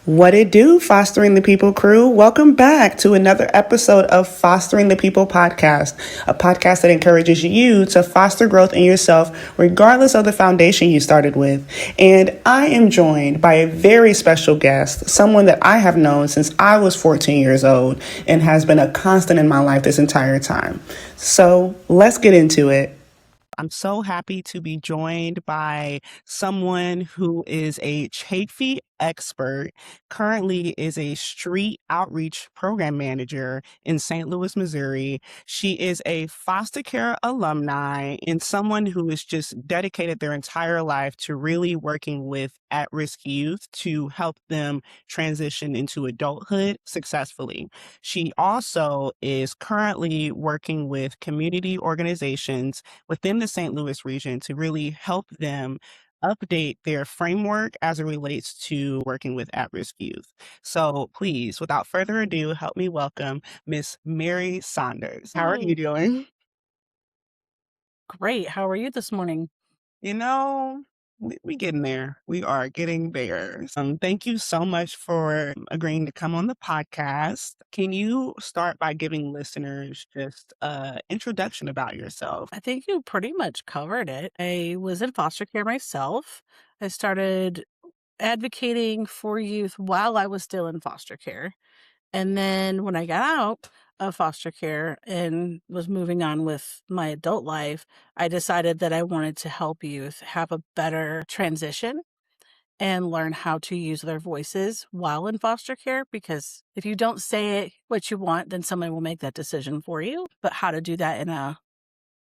What it do, Fostering the People crew? Welcome back to another episode of Fostering the People podcast, a podcast that encourages you to foster growth in yourself regardless of the foundation you started with. And I am joined by a very special guest, someone that I have known since I was 14 years old and has been a constant in my life this entire time. So let's get into it. I'm so happy to be joined by someone who is a Chafee expert, currently is a street outreach program manager in St. Louis, Missouri. She is a foster care alumni and someone who has just dedicated their entire life to really working with at-risk youth to help them transition into adulthood successfully. She also is currently working with community organizations within the St. Louis region to really help them update their framework as it relates to working with at-risk youth. So please, without further ado, help me welcome Miss Mary Saunders. How are you doing? Great. How are you this morning? You know, we getting there. We are getting there. Thank you so much for agreeing to come on the podcast. Can you start by giving listeners just an introduction about yourself? I think you pretty much covered it. I was in foster care myself. I started advocating for youth while I was still in foster care. And then when I got out of foster care and was moving on with my adult life, I decided that I wanted to help youth have a better transition and learn how to use their voices while in foster care, because if you don't say what you want, then someone will make that decision for you, but how to do that in a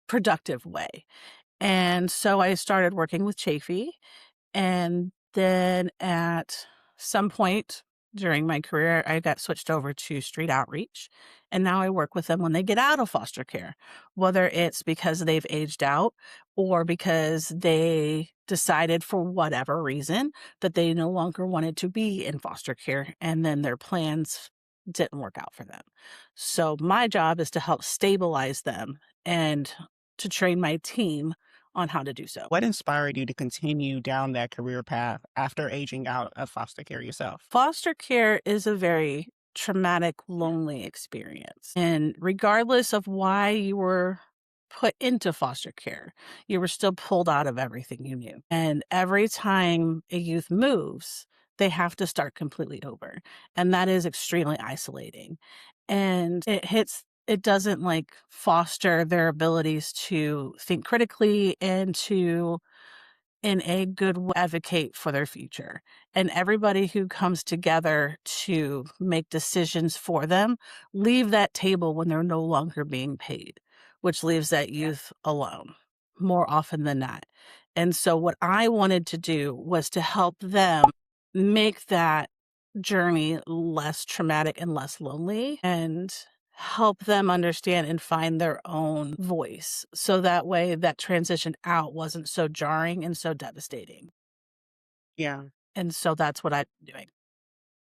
productive way. And so I started working with Chafee, and then at some point during my career, I got switched over to street outreach. And now I work with them when they get out of foster care, whether it's because they've aged out or because they decided for whatever reason that they no longer wanted to be in foster care. And then their plans didn't work out for them. So my job is to help stabilize them and to train my team on how to do so. What inspired you to continue down that career path after aging out of foster care yourself? Foster care is a very traumatic, lonely experience. And regardless of why you were put into foster care, you were still pulled out of everything you knew. And every time a youth moves, they have to start completely over. And that is extremely isolating. And it doesn't like foster their abilities to think critically and to in a good way advocate for their future. And everybody who comes together to make decisions for them leave that table when they're no longer being paid, which leaves that youth alone more often than not. And so what I wanted to do was to help them make that journey less traumatic and less lonely, and help them understand and find their own voice. So that way that transition out wasn't so jarring and so devastating. Yeah, And so that's what I'm doing.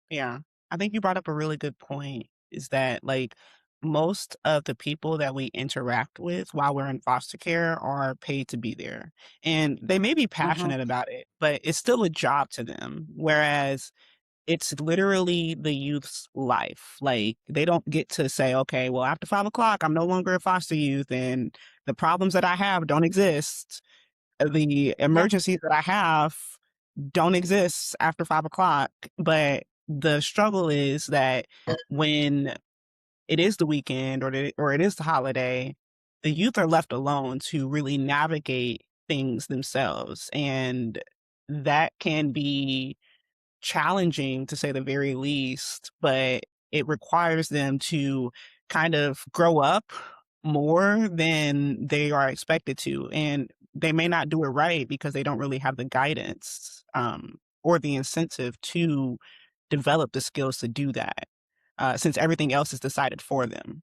yeah. I think you brought up a really good point is that like most of the people that we interact with while we're in foster care are paid to be there. And they may be Mhm. passionate about it, but it's still a job to them. Whereas it's literally the youth's life. Like they don't get to say, okay, well, after 5 o'clock, I'm no longer a foster youth and the problems that I have don't exist. The Yeah. emergencies that I have don't exist after 5 o'clock. But the struggle is that when it is the weekend or it is the holiday, the youth are left alone to really navigate things themselves. And that can be challenging to say the very least, but it requires them to kind of grow up more than they are expected to. And they may not do it right because they don't really have the guidance or the incentive to develop the skills to do that, since everything else is decided for them.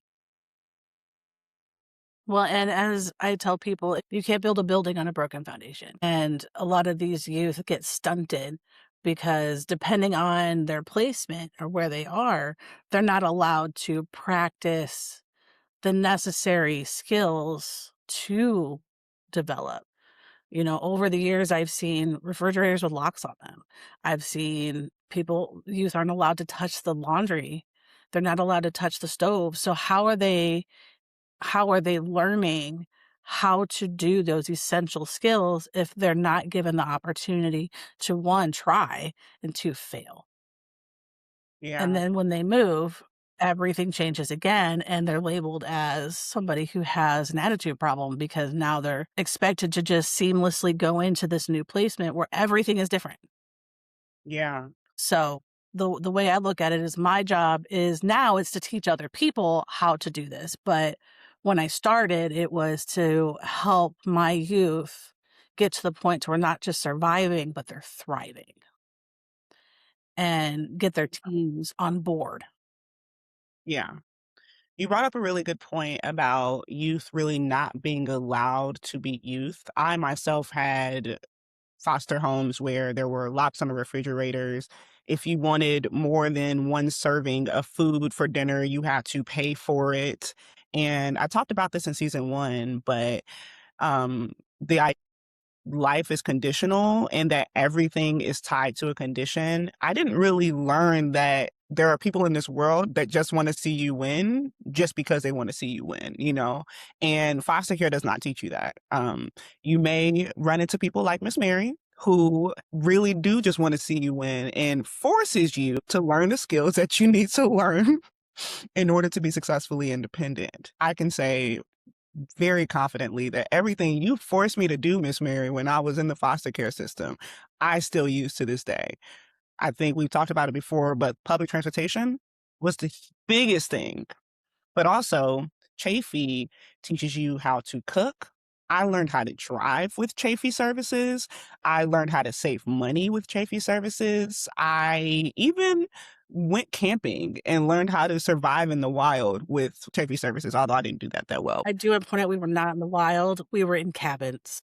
Well, and as I tell people, you can't build a building on a broken foundation. And a lot of these youth get stunted because depending on their placement or where they are, they're not allowed to practice the necessary skills to develop. Over the years, I've seen refrigerators with locks on them. I've seen youth aren't allowed to touch the laundry. They're not allowed to touch the stove. So how are they learning how to do those essential skills if they're not given the opportunity to, one, try, and two, fail? And Yeah. then when they move, everything changes again, and they're labeled as somebody who has an attitude problem because now they're expected to just seamlessly go into this new placement where everything is different. Yeah. So the way I look at it is my job is now it's to teach other people how to do this. But when I started, it was to help my youth get to the point to where not just surviving, but they're thriving and get their teams on board. Yeah. You brought up a really good point about youth really not being allowed to be youth. I myself had foster homes where there were locks on the refrigerators. If you wanted more than one serving of food for dinner, you had to pay for it. And I talked about this in season one, but the life is conditional and that everything is tied to a condition. I didn't really learn that there are people in this world that just want to see you win just because they want to see you win, you know? And foster care does not teach you that. You may run into people like Miss Mary who really do just want to see you win and forces you to learn the skills that you need to learn in order to be successfully independent. I can say very confidently that everything you forced me to do, Miss Mary, when I was in the foster care system, I still use to this day. I think we've talked about it before, but public transportation was the biggest thing. But also, Chafee teaches you how to cook. I learned how to drive with Chafee services. I learned how to save money with Chafee services. I even went camping and learned how to survive in the wild with Chafee services, although I didn't do that well. I do want to point out we were not in the wild. We were in cabins.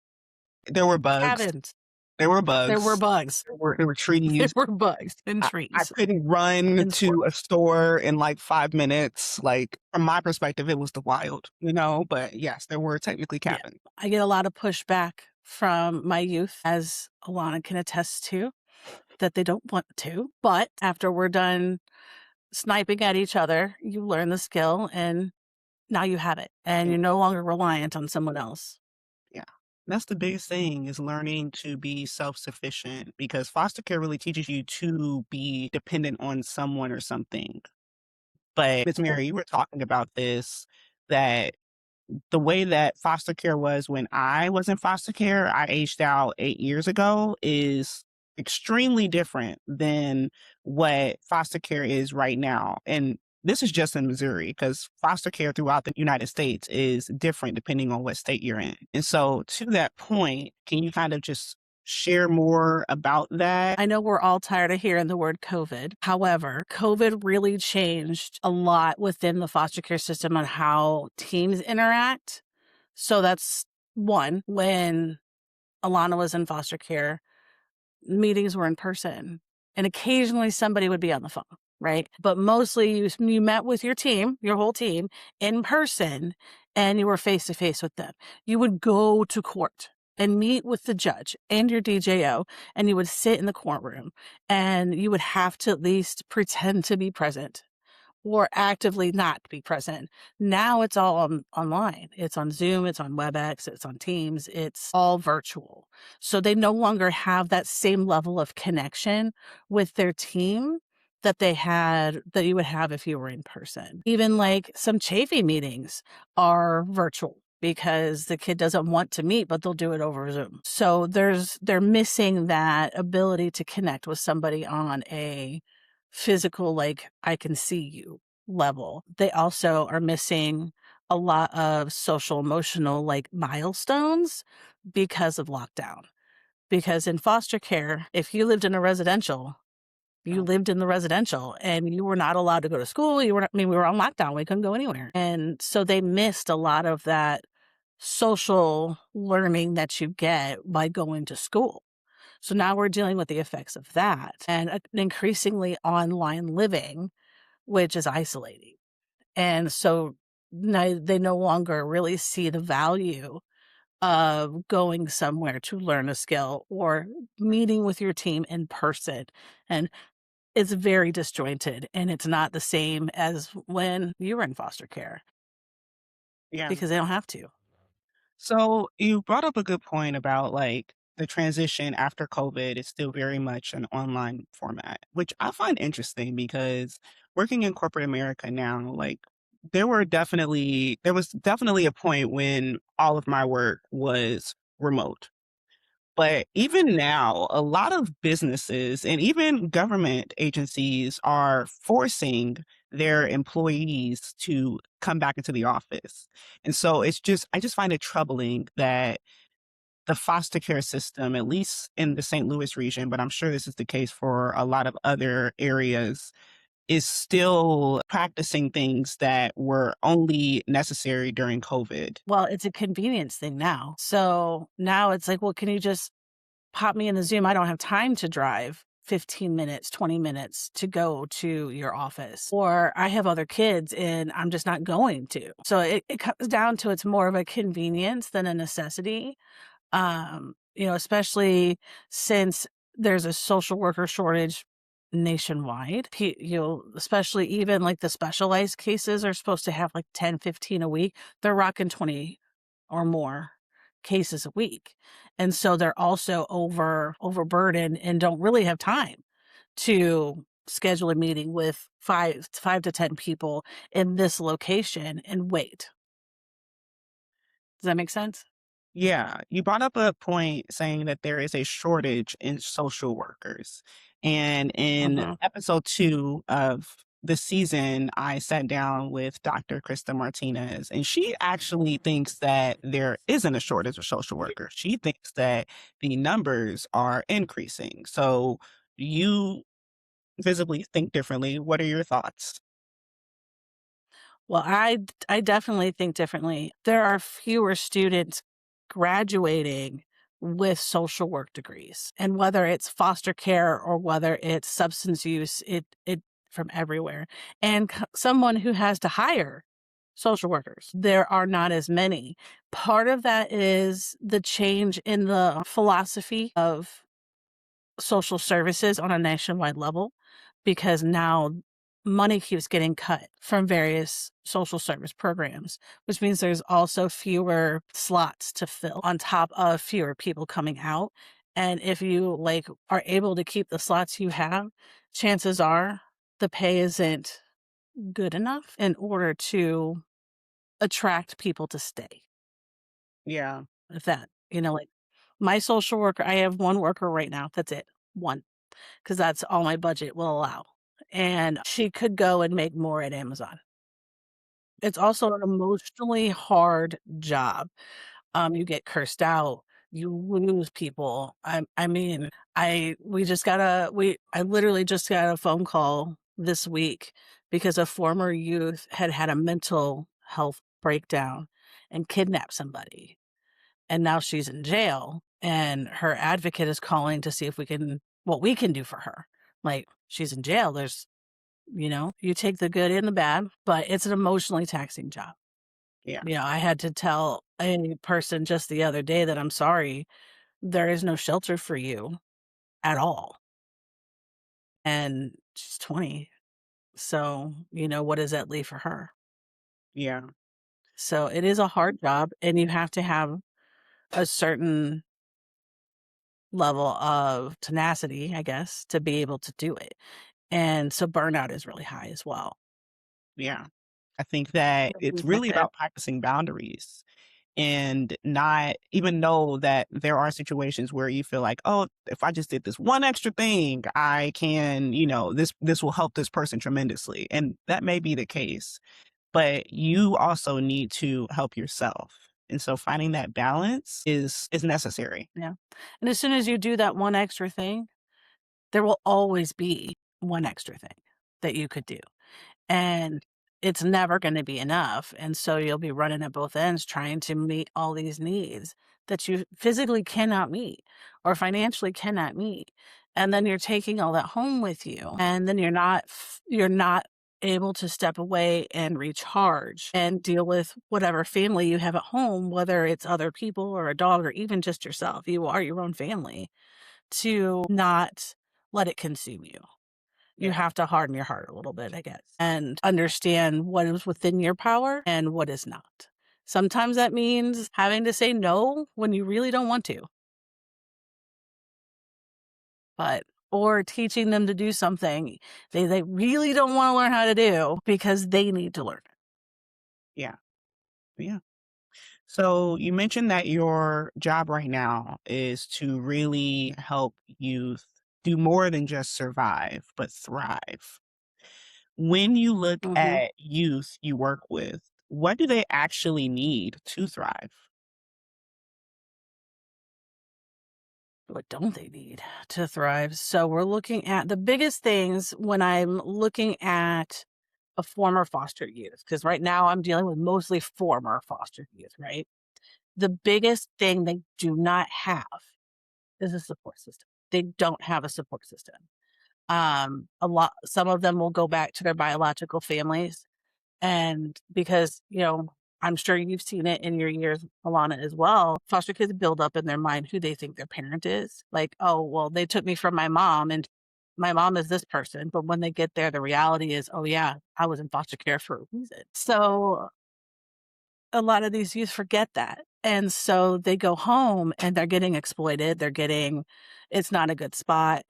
There were bugs. Cabins. There were There were bugs. bugs. There were There trees. were bugs and I trees couldn't run and to a squirrels. store in like 5 minutes. Like, from my perspective, it was the wild, you know? But yes, there were technically Yeah. cabins. I get a lot of pushback from my youth, as Alana can attest to, that they don't want to. But after we're done sniping at each other, you learn the skill and now you have it. And Yeah. you're no longer reliant on someone else. Yeah. That's the biggest thing is learning to be self-sufficient because foster care really teaches you to be dependent on someone or something. But Miss Mary, you were talking about this, that the way that foster care was when I was in foster care, I aged out 8 years ago, is extremely different than what foster care is right now. And this is just in Missouri because foster care throughout the United States is different depending on what state you're in. And so, to that point, can you kind of just share more about that? I know we're all tired of hearing the word COVID. However, COVID really changed a lot within the foster care system on how teams interact. So that's one. When Alana was in foster care, meetings were in person, and occasionally somebody would be on the phone, right? But mostly you met with your team, your whole team, in person, and you were face to face with them. You would go to court and meet with the judge and your DJO, and you would sit in the courtroom, and you would have to at least pretend to be present or actively not be present. Now it's all online. It's on Zoom, it's on WebEx, it's on Teams, it's all virtual. So they no longer have that same level of connection with their team that you would have if you were in person. Even like some Chafee meetings are virtual because the kid doesn't want to meet, but they'll do it over Zoom. So they're missing that ability to connect with somebody on a physical, like, I can see you level. They also are missing a lot of social emotional, like, milestones because of lockdown. Because in foster care, if you lived in a residential, you lived in the residential and you were not allowed to go to school. We were on lockdown. We couldn't go anywhere. And so they missed a lot of that social learning that you get by going to school. So now we're dealing with the effects of that and an increasingly online living, which is isolating. And so they no longer really see the value of going somewhere to learn a skill or meeting with your team in person. And it's very disjointed and it's not the same as when you were in foster care Yeah. because they don't have to. So you brought up a good point about like the transition after COVID is still very much an online format, which I find interesting because working in corporate America now, like there was definitely a point when all of my work was remote. But even now, a lot of businesses and even government agencies are forcing their employees to come back into the office. And so I just find it troubling that the foster care system, at least in the St. Louis region, but I'm sure this is the case for a lot of other areas, is still practicing things that were only necessary during COVID. Well, it's a convenience thing now. So now it's like, well, can you just pop me in the Zoom? I don't have time to drive 15 minutes, 20 minutes to go to your office. Or I have other kids and I'm just not going to. So it comes down to it's more of a convenience than a necessity. Especially since there's a social worker shortage nationwide. Especially even like the specialized cases are supposed to have like 10, 15 a week. They're rocking 20 or more cases a week. And so they're also overburdened and don't really have time to schedule a meeting with five to 10 people in this location and wait. Does that make sense? Yeah, you brought up a point saying that there is a shortage in social workers. And in Hmm. episode 2 of the season, I sat down with Dr. Krista Martinez, and she actually thinks that there isn't a shortage of social workers. She thinks that the numbers are increasing. So you visibly think differently. What are your thoughts? Well, I definitely think differently. There are fewer students graduating with social work degrees, and whether it's foster care or whether it's substance use, it from everywhere. And someone who has to hire social workers, there are not as many. Part of that is the change in the philosophy of social services on a nationwide level because now money keeps getting cut from various social service programs, which means there's also fewer slots to fill on top of fewer people coming out. And if you like are able to keep the slots you have, chances are the pay isn't good enough in order to attract people to stay. Yeah, If that, like my social worker, I have one worker right now. That's it. One. Because that's all my budget will allow. And she could go and make more at Amazon. It's also an emotionally hard job. You get cursed out, you lose people. I literally just got a phone call this week because a former youth had a mental health breakdown and kidnapped somebody. And now she's in jail and her advocate is calling to see if what we can do for her. Like she's in jail. You take the good and the bad, but it's an emotionally taxing job. yeah, I had to tell a person just the other day that I'm sorry, there is no shelter for you at all. And she's 20. So, what does that leave for her? yeah, So it is a hard job and you have to have a certain level of tenacity, I guess, to be able to do it. And so burnout is really high as well. yeah. I think that it's Things like really that. about practicing boundaries and not even know that there are situations where you feel like, oh, if I just did this one extra thing, I can, this will help this person tremendously. And that may be the case, but you also need to help yourself. And so finding that balance is necessary. Yeah. And as soon as you do that one extra thing, there will always be one extra thing that you could do. And it's never going to be enough. And so you'll be running at both ends trying to meet all these needs that you physically cannot meet or financially cannot meet. And then you're taking all that home with you. And then you're not able to step away and recharge and deal with whatever family you have at home, whether it's other people or a dog or even just yourself. You are your own family, to not let it consume you. You Yeah. have to harden your heart a little bit, I guess, and understand what is within your power and what is not. Sometimes that means having to say no when you really don't want to, but or teaching them to do something they really don't want to learn how to do because they need to learn it. Yeah. Yeah. So you mentioned that your job right now is to really help youth do more than just survive, but thrive. When you look Mhm. at youth you work with, what do they actually need to thrive? What don't they need to thrive? So we're looking at the biggest things when I'm looking at a former foster youth, because right now I'm dealing with mostly former foster youth, right? The biggest thing they do not have is a support system. They don't have a support system. Some of them will go back to their biological families, and because, I'm sure you've seen it in your years, Alana, as well. Foster kids build up in their mind who they think their parent is. Like, oh, well, they took me from my mom and my mom is this person. But when they get there, the reality is, oh, yeah, I was in foster care for a reason. So a lot of these youth forget that. And so they go home and they're getting exploited. It's not a good spot.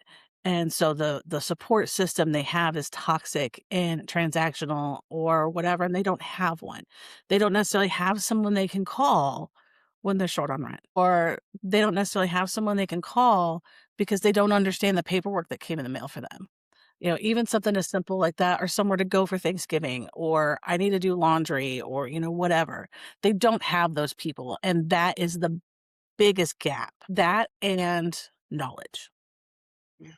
And so the support system they have is toxic and transactional or whatever, and they don't have one. They don't necessarily have someone they can call when they're short on rent, or they don't necessarily have someone they can call because they don't understand the paperwork that came in the mail for them. Even something as simple like that, or somewhere to go for Thanksgiving, or I need to do laundry, or, whatever. They don't have those people. And that is the biggest gap, that and knowledge. Yeah.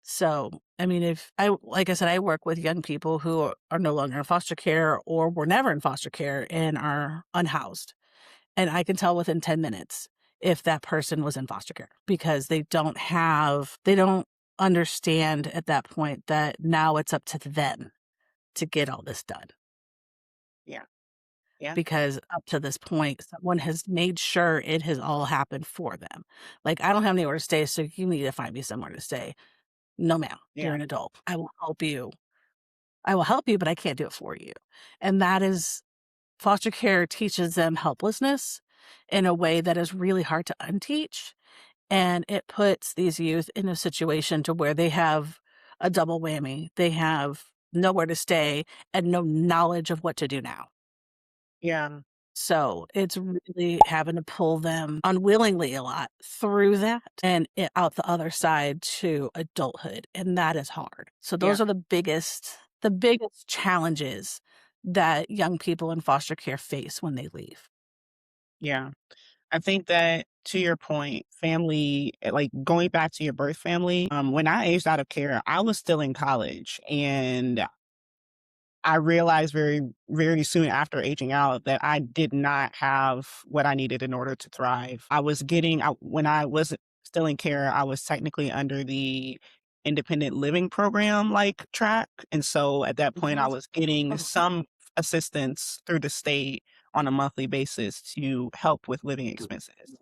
So, I mean, like I said, I work with young people who are no longer in foster care or were never in foster care and are unhoused. And I can tell within 10 minutes if that person was in foster care because they don't understand at that point that now it's up to them to get all this done. Yeah. Yeah. Because up to this point, someone has made sure it has all happened for them. Like, I don't have anywhere to stay, so you need to find me somewhere to stay. No, ma'am, you're Yeah. an adult. I will help you. I will help you, but I can't do it for you. And that is foster care teaches them helplessness in a way that is really hard to unteach. And it puts these youth in a situation to where they have a double whammy. They have nowhere to stay and no knowledge of what to do now. Yeah. So it's really having to pull them unwillingly a lot through that and out the other side to adulthood. And that is hard. So Yeah. those are the biggest challenges that young people in foster care face when they leave. Yeah. I think that to your point, family, like going back to your birth family, when I aged out of care, I was still in college and I realized very, very soon after aging out that I did not have what I needed in order to thrive. When I was still in care, I was technically under the independent living program like track. And so at that point, I Mhm. was getting Mhm. some assistance through the state on a monthly basis to help with living expenses.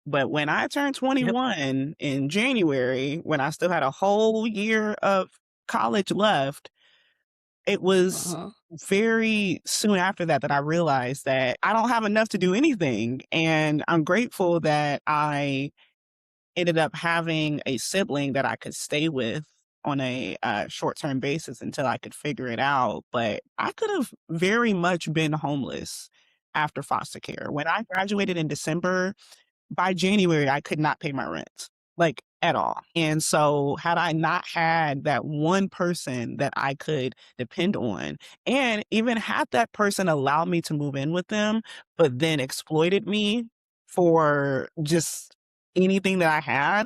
But when I turned Yep. 21 in January, when I still had a whole year of college left, it was Uh-huh. very soon after that that I realized that I don't have enough to do anything, and I'm grateful that I ended up having a sibling that I could stay with on a, short-term basis until I could figure it out, but I could have very much been homeless after foster care. When I graduated in December, by January, I could not pay my rent, like, at all. And so, had I not had that one person that I could depend on, and even had that person allow me to move in with them, but then exploited me for just anything that I had,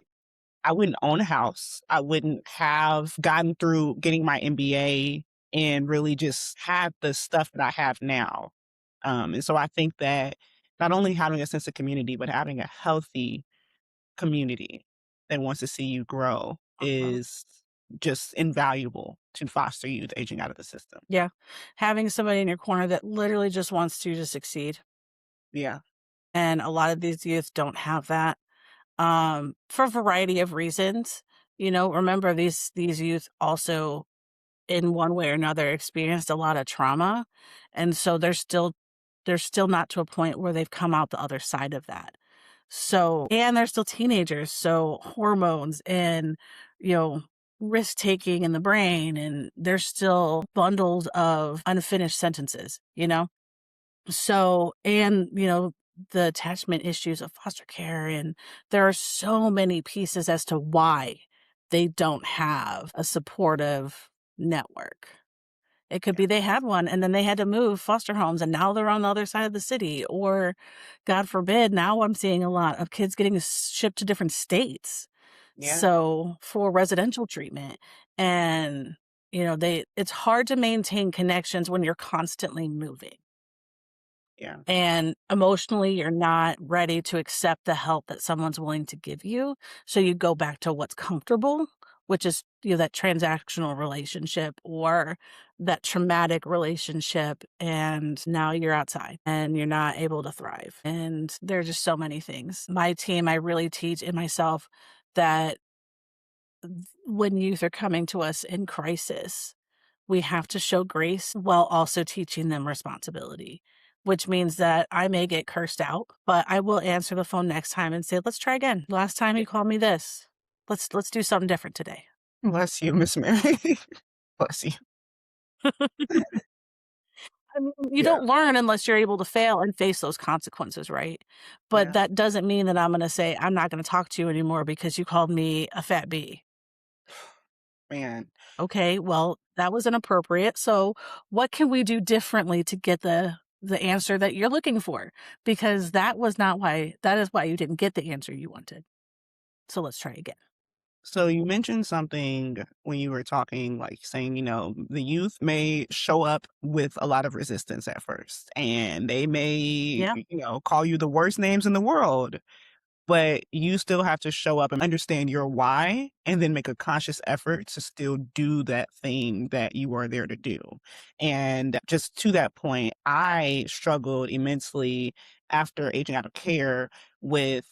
I wouldn't own a house. I wouldn't have gotten through getting my MBA and really just had the stuff that I have now. And so I think that not only having a sense of community, but having a healthy community that wants to see you grow Uh-huh. just invaluable to foster youth aging out of the system. Yeah. Having somebody in your corner that literally just wants you to succeed. Yeah. And a lot of these youth don't have that, for a variety of reasons. Remember these youth also, in one way or another, experienced a lot of trauma, and so they're still not to a point where they've come out the other side of that. So, and they're still teenagers, so hormones and, you know, risk taking in the brain, and there's still bundles of unfinished sentences. So, and, the attachment issues of foster care, and there are so many pieces as to why they don't have a supportive network. It could Yeah. be they had one and then they had to move foster homes and now they're on the other side of the city. Or, God forbid, now I'm seeing a lot of kids getting shipped to different states. Yeah. So for residential treatment. And, it's hard to maintain connections when you're constantly moving. Yeah. And emotionally, you're not ready to accept the help that someone's willing to give you. So you go back to what's comfortable, which is, that transactional relationship or that traumatic relationship. And now you're outside and you're not able to thrive. And there are just so many things. My team, I really teach in myself that when youth are coming to us in crisis, we have to show grace while also teaching them responsibility, which means that I may get cursed out, but I will answer the phone next time and say, "Let's try again. Last time Yeah. you called me this. Let's do something different today." Bless you, Miss Mary. Bless you. I mean, you Yeah. don't learn unless you're able to fail and face those consequences, right? But Yeah. that doesn't mean that I'm going to say, "I'm not going to talk to you anymore because you called me a fat bee." Man. Okay, well, that was inappropriate. So, what can we do differently to get the answer that you're looking for? Because that is why you didn't get the answer you wanted. So let's try again. So you mentioned something when you were talking, like saying, the youth may show up with a lot of resistance at first, and they may, Yeah. call you the worst names in the world, but you still have to show up and understand your why and then make a conscious effort to still do that thing that you are there to do. And just to that point, I struggled immensely after aging out of care with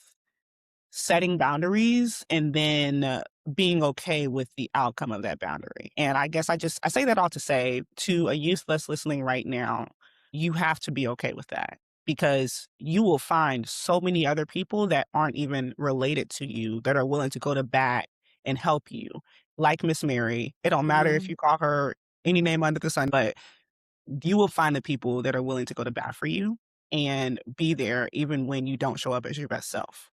setting boundaries and then being okay with the outcome of that boundary. And I guess I say that all to say to a youth that's listening right now, you have to be okay with that because you will find so many other people that aren't even related to you that are willing to go to bat and help you. Like Miss Mary, it don't matter if Mhm. you call her any name under the sun, but you will find the people that are willing to go to bat for you and be there even when you don't show up as your best self.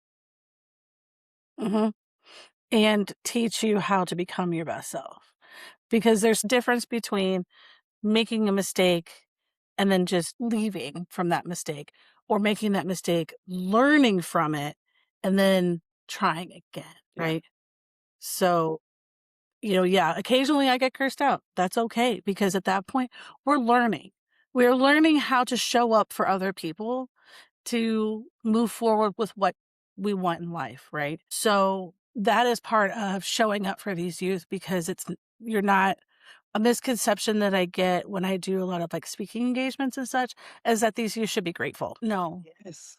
Mhm. And teach you how to become your best self. Because there's a difference between making a mistake and then just leaving from that mistake, or making that mistake, learning from it, and then trying again, Yeah. right? So, yeah, occasionally I get cursed out. That's okay because at that point, we're learning. We're learning how to show up for other people to move forward with what we want in life, right? So that is part of showing up for these youth because you're not a misconception that I get when I do a lot of like speaking engagements and such is that these youth should be grateful. No, Yes.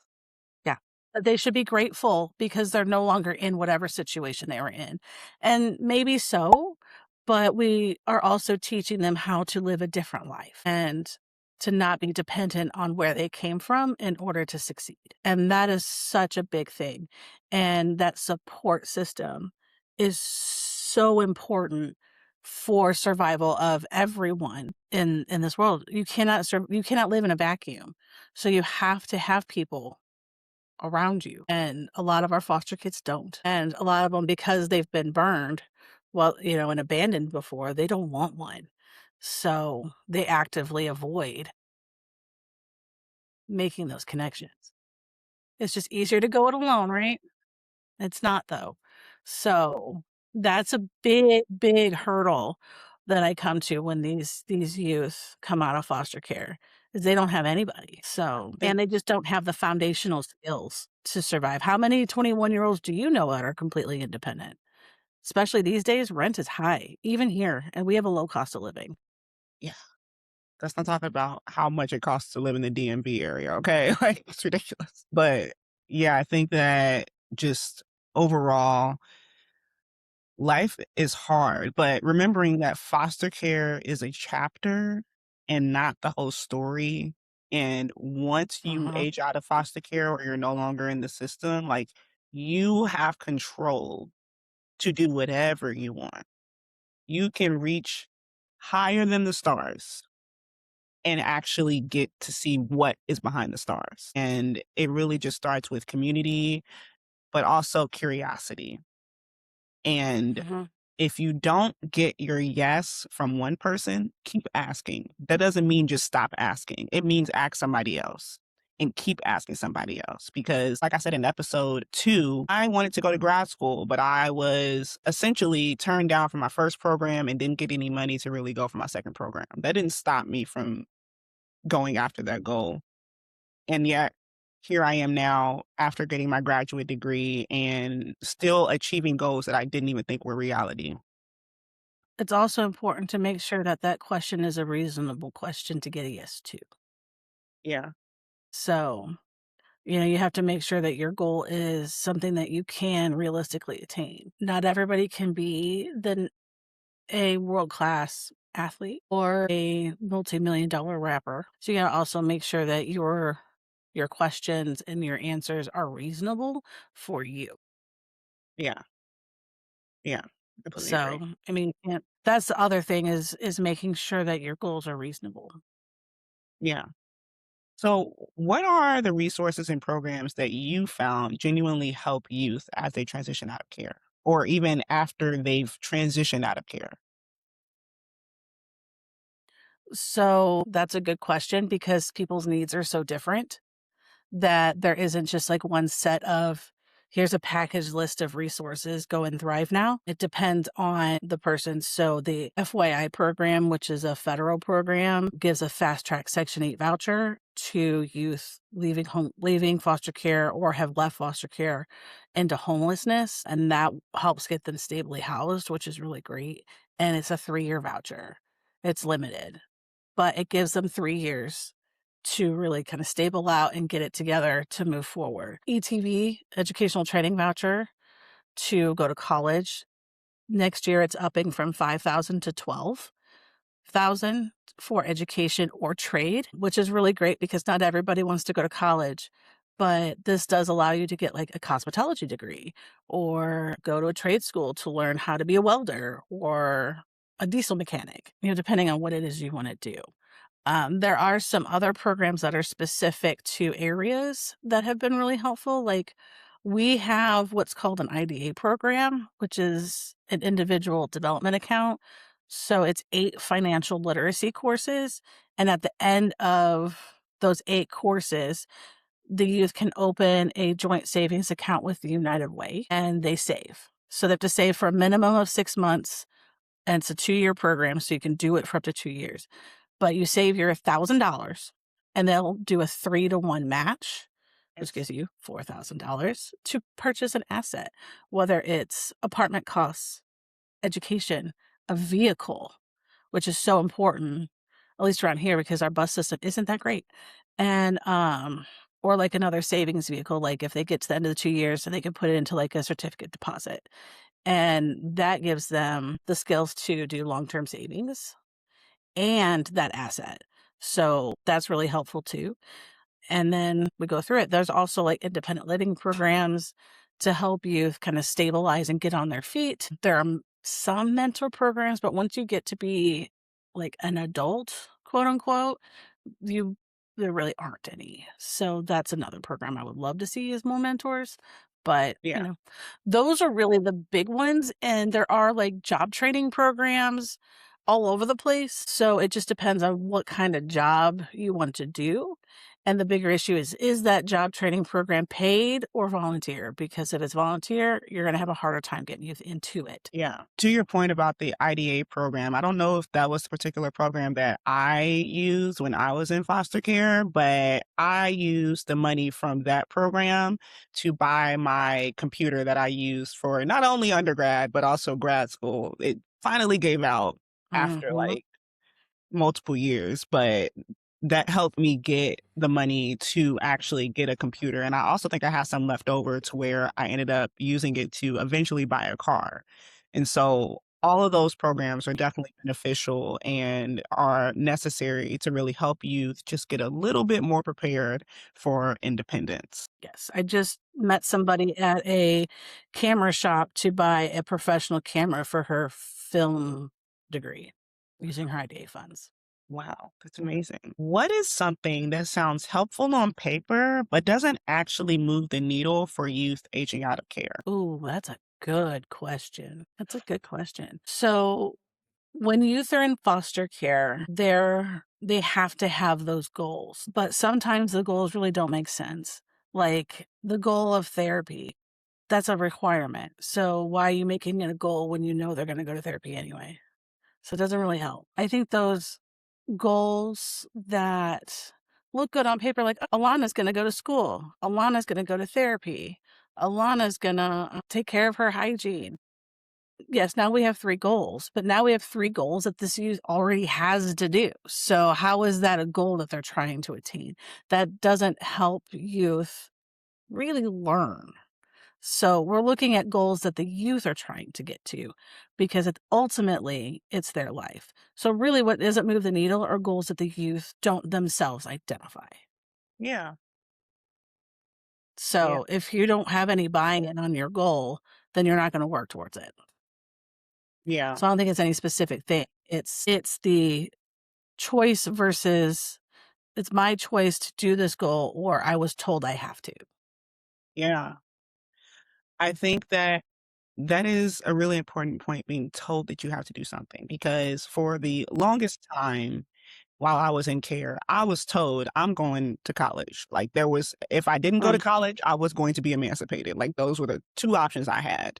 yeah. They should be grateful because they're no longer in whatever situation they were in. And maybe so, but we are also teaching them how to live a different life and to not be dependent on where they came from in order to succeed. And that is such a big thing. And that support system is so important for survival of everyone in this world. You cannot live in a vacuum. So you have to have people around you. And a lot of our foster kids don't. And a lot of them, because they've been burned, well, and abandoned before, they don't want one. So they actively avoid making those connections. It's just easier to go it alone, right? It's not though. So that's a big, big hurdle that I come to when these youth come out of foster care is they don't have anybody. So, They and they just don't have the foundational skills to survive. How many 21-year-olds do you know that are completely independent? especially these days, rent is high, even here, and we have a low cost of living. Yeah. Let's not talk about how much it costs to live in the DMV area, okay? Like, it's ridiculous. But yeah, I think that just overall, life is hard, but remembering that foster care is a chapter and not the whole story. And once you Uh-huh. age out of foster care or you're no longer in the system, like you have control to do whatever you want. You can reach higher than the stars and actually get to see what is behind the stars. And it really just starts with community, but also curiosity. And Mhm. if you don't get your yes from one person, keep asking. That doesn't mean just stop asking. It means ask somebody else and keep asking somebody else. Because, like I said in episode 2, I wanted to go to grad school, but I was essentially turned down for my first program and didn't get any money to really go for my second program. That didn't stop me from going after that goal. And yet, here I am now after getting my graduate degree and still achieving goals that I didn't even think were reality. It's also important to make sure that that question is a reasonable question to get a yes to. Yeah. So, you have to make sure that your goal is something that you can realistically attain. Not everybody can be a world-class athlete or a multi-million-dollar rapper. So you gotta also make sure that your questions and your answers are reasonable for you. Yeah. Yeah. Completely So, agree. that's the other thing is making sure that your goals are reasonable. Yeah. So, what are the resources and programs that you found genuinely help youth as they transition out of care or even after they've transitioned out of care? So, that's a good question because people's needs are so different. That there isn't just like one set of, here's a package list of resources, go and thrive now. It depends on the person. So the FYI program, which is a federal program, gives a fast track Section 8 voucher to youth leaving foster care or have left foster care into homelessness. And that helps get them stably housed, which is really great. And it's a 3-year voucher. It's limited, but it gives them 3 years to really kind of stable out and get it together to move forward. ETV, Educational Training Voucher, to go to college. Next year, it's upping from 5,000 to 12,000 for education or trade, which is really great because not everybody wants to go to college. But this does allow you to get like a cosmetology degree or go to a trade school to learn how to be a welder or a diesel mechanic, depending on what it is you want to do. There are some other programs that are specific to areas that have been really helpful. Like we have what's called an IDA program, which is an individual development account. So it's 8 financial literacy courses. And at the end of those 8 courses, the youth can open a joint savings account with the United Way and they save. So they have to save for a minimum of 6 months. And it's a 2-year program. So you can do it for up to 2 years, but you save your $1,000 and they'll do a 3-to-1 match, which Yes. gives you $4,000 to purchase an asset, whether it's apartment costs, education, a vehicle, which is so important, at least around here, because our bus system isn't that great. And, or like another savings vehicle, like if they get to the end of the 2 years and they can put it into like a certificate deposit. And that gives them the skills to do long-term savings and that asset. So that's really helpful too. And then we go through it. There's also like independent living programs to help you kind of stabilize and get on their feet. There are some mentor programs, but once you get to be like an adult, quote unquote, you there really aren't any. So that's another program I would love to see is more mentors. But, Yeah. those are really the big ones. And there are like job training programs all over the place. So it just depends on what kind of job you want to do. And the bigger issue is that job training program paid or volunteer? Because if it's volunteer, you're going to have a harder time getting youth into it. Yeah. To your point about the IDA program, I don't know if that was the particular program that I used when I was in foster care, but I used the money from that program to buy my computer that I used for not only undergrad, but also grad school. It finally gave out after Mhm. like multiple years, but that helped me get the money to actually get a computer. And I also think I have some left over to where I ended up using it to eventually buy a car. And so all of those programs are definitely beneficial and are necessary to really help youth just get a little bit more prepared for independence. Yes, I just met somebody at a camera shop to buy a professional camera for her film degree using her IDA funds. Wow, that's amazing. What is something that sounds helpful on paper, but doesn't actually move the needle for youth aging out of care? Ooh, that's a good question. That's a good question. So when youth are in foster care, they have to have those goals, but sometimes the goals really don't make sense. Like the goal of therapy, that's a requirement. So why are you making it a goal when you know they're going to go to therapy anyway? So it doesn't really help. I think those goals that look good on paper, like Alana's going to go to school, Alana's going to go to therapy, Alana's going to take care of her hygiene. Yes, now we have 3 goals, but now we have 3 goals that this youth already has to do. So how is that a goal that they're trying to attain? That doesn't help youth really learn. So we're looking at goals that the youth are trying to get to because ultimately it's their life. So really what doesn't move the needle are goals that the youth don't themselves identify. Yeah. Yeah. So if you don't have any buy-in on your goal, then you're not going to work towards it. Yeah. So I don't think it's any specific thing. It's the choice versus it's my choice to do this goal or I was told I have to. Yeah. I think that that is a really important point, being told that you have to do something, because for the longest time while I was in care, I was told I'm going to college. Like there was, if I didn't go to Mm, college, I was going to be emancipated. Like those were the two options I had.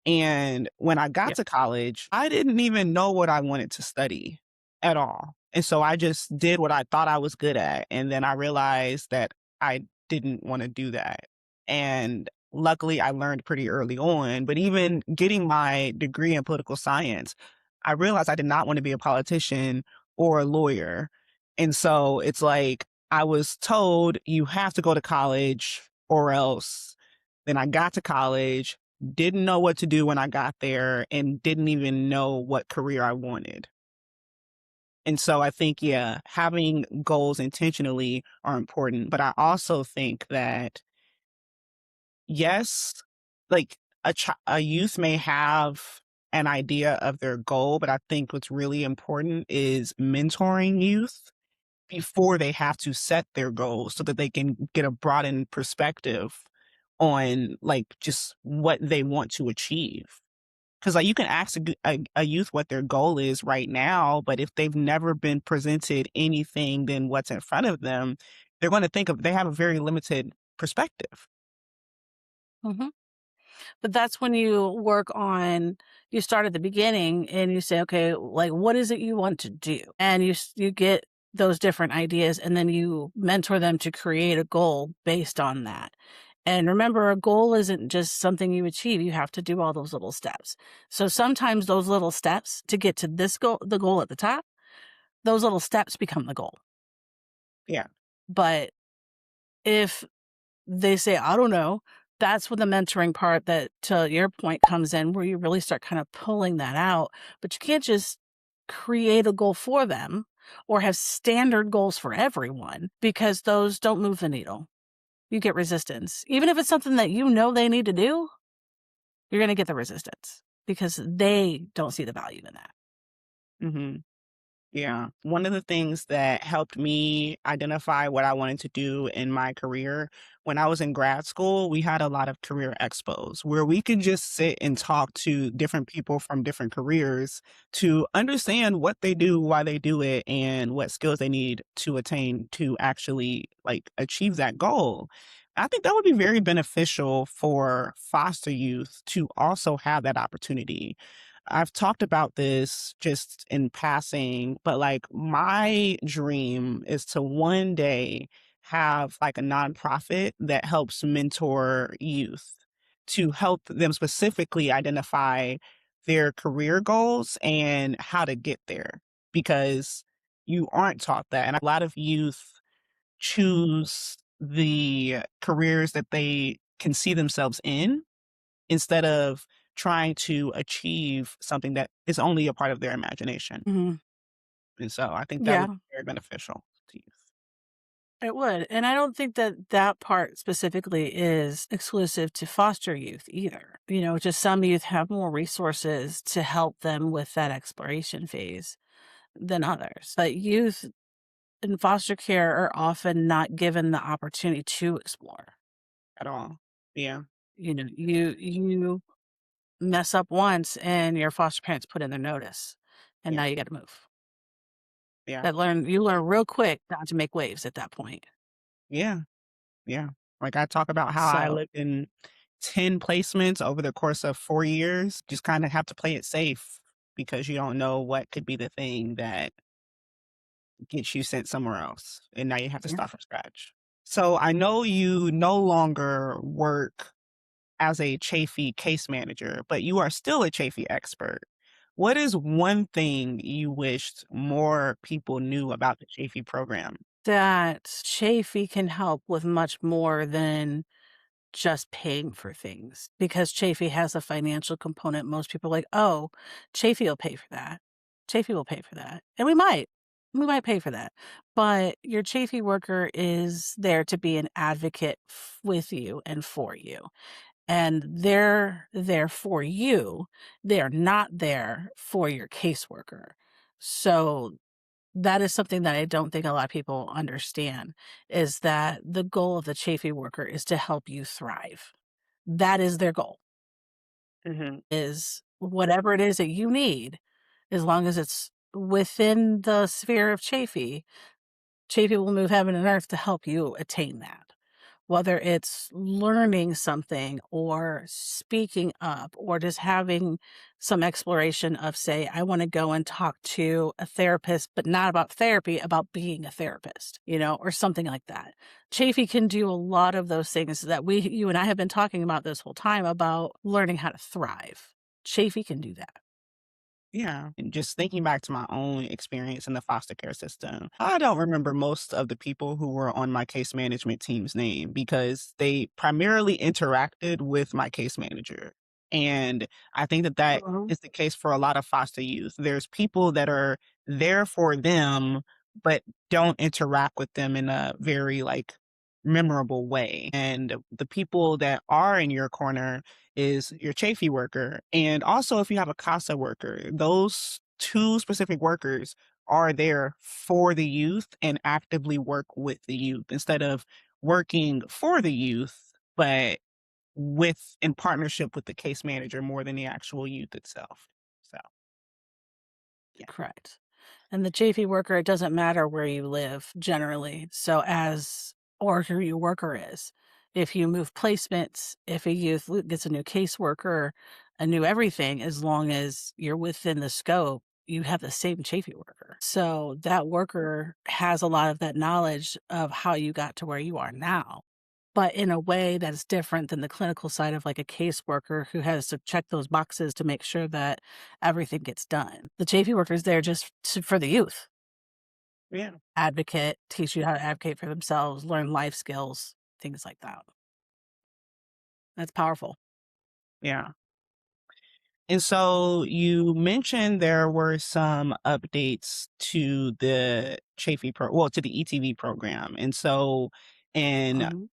And when I got yeah. to college, I didn't even know what I wanted to study at all. And so I just did what I thought I was good at. And then I realized that I didn't want to do that. And luckily, I learned pretty early on. But even getting my degree in political science, I realized I did not want to be a politician or a lawyer. And so it's like I was told you have to go to college or else. Then I got to college, didn't know what to do when I got there, and didn't even know what career I wanted. And so I think, yeah, having goals intentionally are important. But I also think that, yes, like a youth may have an idea of their goal, but I think what's really important is mentoring youth before they have to set their goals so that they can get a broadened perspective on like just what they want to achieve. Because like you can ask a youth what their goal is right now, but if they've never been presented anything than what's in front of them, they're going to think of they have a very limited perspective. hmm But that's when you work on, you start at the beginning and you say, okay, like, what is it you want to do? And you get those different ideas and then you mentor them to create a goal based on that. And remember, a goal isn't just something you achieve. You have to do all those little steps. So sometimes those little steps to get to this goal, the goal at the top, those little steps become the goal. Yeah. But if they say, I don't know. That's when the mentoring part that to your point comes in where you really start kind of pulling that out. But you can't just create a goal for them or have standard goals for everyone because those don't move the needle. You get resistance. Even if it's something that you know they need to do, you're going to get the resistance because they don't see the value in that. Hmm. Yeah. One of the things that helped me identify what I wanted to do in my career, when I was in grad school, we had a lot of career expos where we could just sit and talk to different people from different careers to understand what they do, why they do it, and what skills they need to attain to actually like achieve that goal. I think that would be very beneficial for foster youth to also have that opportunity. I've talked about this just in passing, but like my dream is to one day have like a nonprofit that helps mentor youth to help them specifically identify their career goals and how to get there because you aren't taught that. And a lot of youth choose the careers that they can see themselves in instead of trying to achieve something that is only a part of their imagination. Mhm. And so I think that would Yeah, be very beneficial to youth. it would, and I don't think that that part specifically is exclusive to foster youth either. Just some youth have more resources to help them with that exploration phase than others. But youth in foster care are often not given the opportunity to explore. At all. Yeah, You mess up once and your foster parents put in their notice, and yeah, now you gotta move. yeah, You learn real quick not to make waves at that point. yeah, yeah. Like I talk about how I So, lived in 10 placements over the course of 4 years, just kinda have to play it safe because you don't know what could be the thing that gets you sent somewhere else, and now you have to yeah. start from scratch. So I know you no longer work as a Chafee case manager, but you are still a Chafee expert. What is one thing you wished more people knew about the Chafee program? That Chafee can help with much more than just paying for things because Chafee has a financial component. Most people are like, "Oh, Chafee will pay for that. Chafee will pay for that." And we might. We might pay for that. But your Chafee worker is there to be an advocate with you and for you. And they're there for you. They're not there for your caseworker. So that is something that I don't think a lot of people understand is that the goal of the Chafee worker is to help you thrive. That is their goal, Mhm. is whatever it is that you need, as long as it's within the sphere of Chafee, Chafee will move heaven and earth to help you attain that. Whether it's learning something or speaking up or just having some exploration of, say, I want to go and talk to a therapist, but not about therapy, about being a therapist, or something like that. Chafee can do a lot of those things that you and I have been talking about this whole time about learning how to thrive. Chafee can do that. Yeah. And just thinking back to my own experience in the foster care system, I don't remember most of the people who were on my case management team's name because they primarily interacted with my case manager. And I think that that Mhm. is the case for a lot of foster youth. There's people that are there for them, but don't interact with them in a very like memorable way. And the people that are in your corner is your Chafee worker. And also, if you have a CASA worker, those two specific workers are there for the youth and actively work with the youth instead of working for the youth, but with in partnership with the case manager more than the actual youth itself. So, yeah. Correct. And the Chafee worker, it doesn't matter where you live generally. Or who your worker is. If you move placements, if a gets a new caseworker, a new everything, as long as you're within the scope, you have the same Chafee worker. So that worker has a lot of that knowledge of how you got to where you are now, but in a way that's different than the clinical side of like a caseworker who has to check those boxes to make sure that everything gets done. The Chafee worker is there for the youth, Yeah. advocate, teach you how to advocate for themselves, learn life skills, things like that. That's powerful. Yeah. And so you mentioned there were some updates to the to the ETV program. And so in Mhm.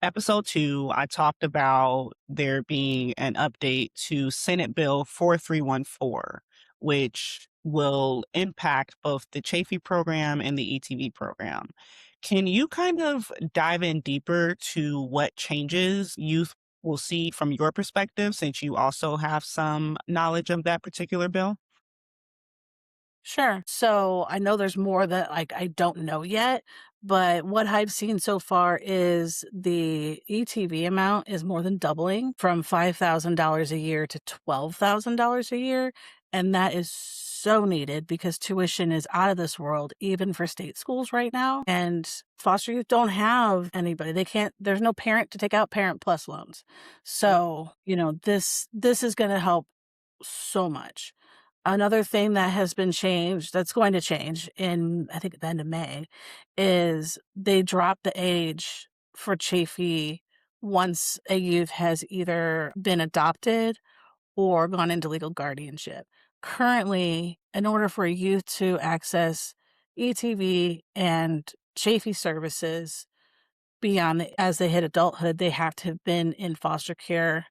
episode 2, I talked about there being an update to Senate Bill 4314, which will impact both the Chafee program and the ETV program. Can you kind of dive in deeper to what changes youth will see from your perspective, since you also have some knowledge of that particular bill? Sure. So I know there's more that like I don't know yet, but what I've seen so far is the ETV amount is more than doubling from $5,000 a year to $12,000 a year. And that is so needed because tuition is out of this world, even for state schools right now. And foster youth don't have anybody. They can't, there's no parent to take out Parent Plus loans. So, this is going to help so much. Another thing that has been changed, that's going to change in, I think, at the end of May, is they dropped the age for Chafee once a youth has either been adopted or gone into legal guardianship. Currently, in order for a youth to access ETV and Chafee services as they hit adulthood, they have to have been in foster care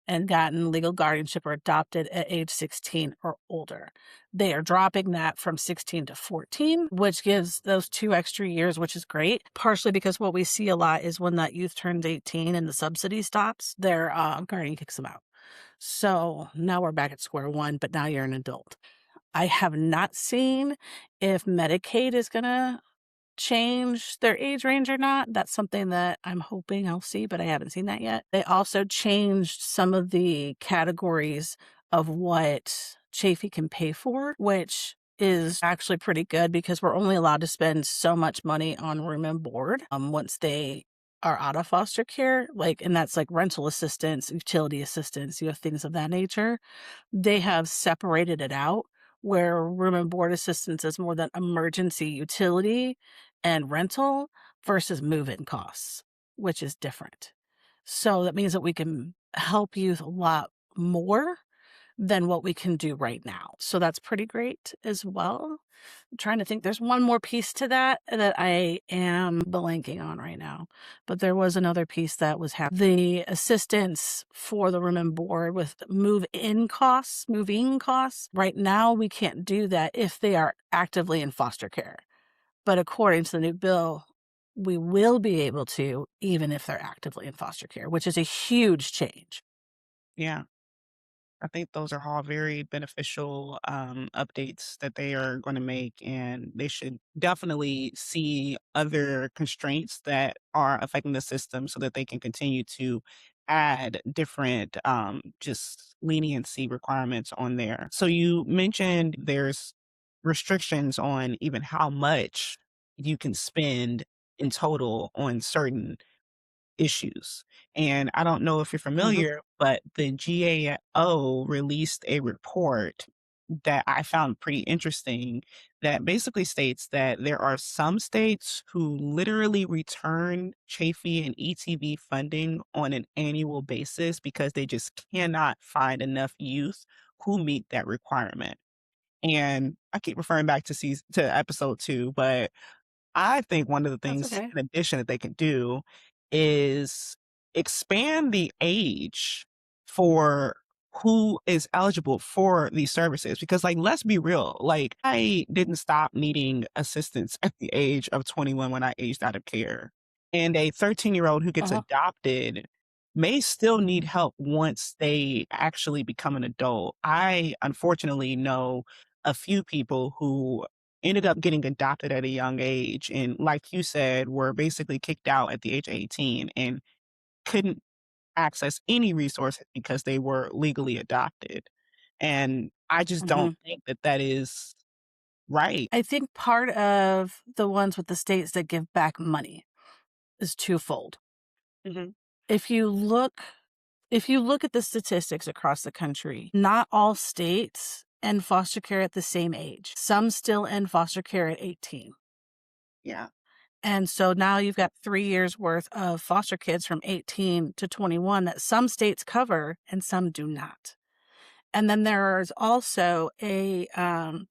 and gotten legal guardianship or adopted at age 16 or older. They are dropping that from 16 to 14, which gives those 2 extra years, which is great. Partially because what we see a lot is when that youth turns 18 and the subsidy stops, their guardian kicks them out. So now we're back at square one, but now you're an adult. I have not seen if Medicaid is going to change their age range or not. That's something that I'm hoping I'll see, but I haven't seen that yet. They also changed some of the categories of what Chafee can pay for, which is actually pretty good because we're only allowed to spend so much money on room and board once they are out of foster care, and that's like rental assistance, utility assistance, things of that nature. They have separated it out where room and board assistance is more than emergency utility and rental versus move-in costs, which is different. So that means that we can help youth a lot more than what we can do right now. So that's pretty great as well. I'm trying to think. There's one more piece to that I am blanking on right now. But there was another piece that was the assistance for the room and board with moving costs. Right now, we can't do that if they are actively in foster care. But according to the new bill, we will be able to, even if they're actively in foster care, which is a huge change. Yeah. I think those are all very beneficial updates that they are going to make, and they should definitely see other constraints that are affecting the system so that they can continue to add different just leniency requirements on there. So you mentioned there's restrictions on even how much you can spend in total on certain issues. And I don't know if you're Mhm. familiar, but the GAO released a report that I found pretty interesting that basically states that there are some states who literally return Chafee and ETV funding on an annual basis because they just cannot find enough youth who meet that requirement. And I keep referring back to episode 2, but I think one of the That's things okay. in addition that they can do is expand the age for who is eligible for these services. Because, like, let's be real, like, I didn't stop needing assistance at the age of 21 when I aged out of care. And a 13-year-old who gets Uh-huh. adopted may still need help once they actually become an adult. I unfortunately know a few people who ended up getting adopted at a young age and, like you said, were basically kicked out at the age of 18 and couldn't access any resources because they were legally adopted. And I just don't Mhm. think that that is right. I think part of the ones with the states that give back money is twofold. Mhm. If you look if you look at the statistics across the country, not all states end foster care at the same age. Some still end foster care at 18. Yeah. And so now you've got 3 years worth of foster kids from 18 to 21 that some states cover and some do not. And then there's also a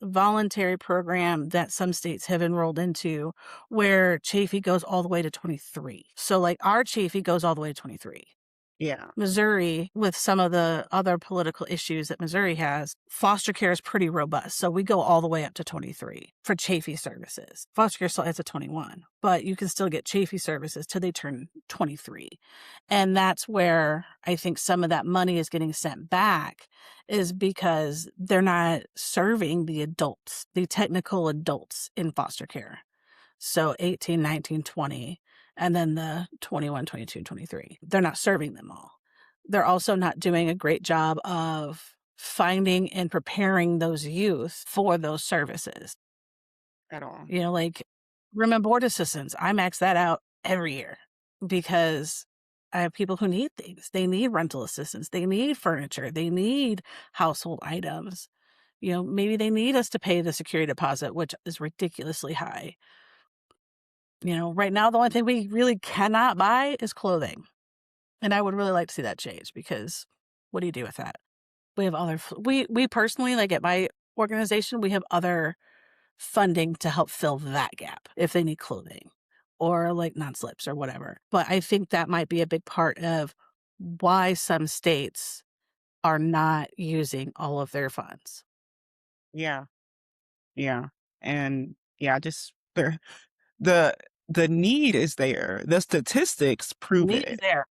voluntary program that some states have enrolled into where Chafee goes all the way to 23. So like our Chafee goes all the way to 23. Yeah. Missouri, with some of the other political issues that Missouri has, foster care is pretty robust. So we go all the way up to 23 for Chafee services. Foster care still has a 21, but you can still get Chafee services till they turn 23. And that's where I think some of that money is getting sent back, is because they're not serving the adults, the technical adults in foster care. So 18, 19, 20, and then the 21, 22, 23. They're not serving them all. They're also not doing a great job of finding and preparing those youth for those services. At all. Like room and board assistance, I max that out every year because I have people who need things. They need rental assistance. They need furniture. They need household items. Maybe they need us to pay the security deposit, which is ridiculously high. Right now, the only thing we really cannot buy is clothing. And I would really like to see that change, because what do you do with that? We have we personally, like at my organization, we have other funding to help fill that gap if they need clothing or like non-slips or whatever. But I think that might be a big part of why some states are not using all of their funds. Yeah. Yeah. And yeah, just the the need is there. The statistics The prove need is it. there.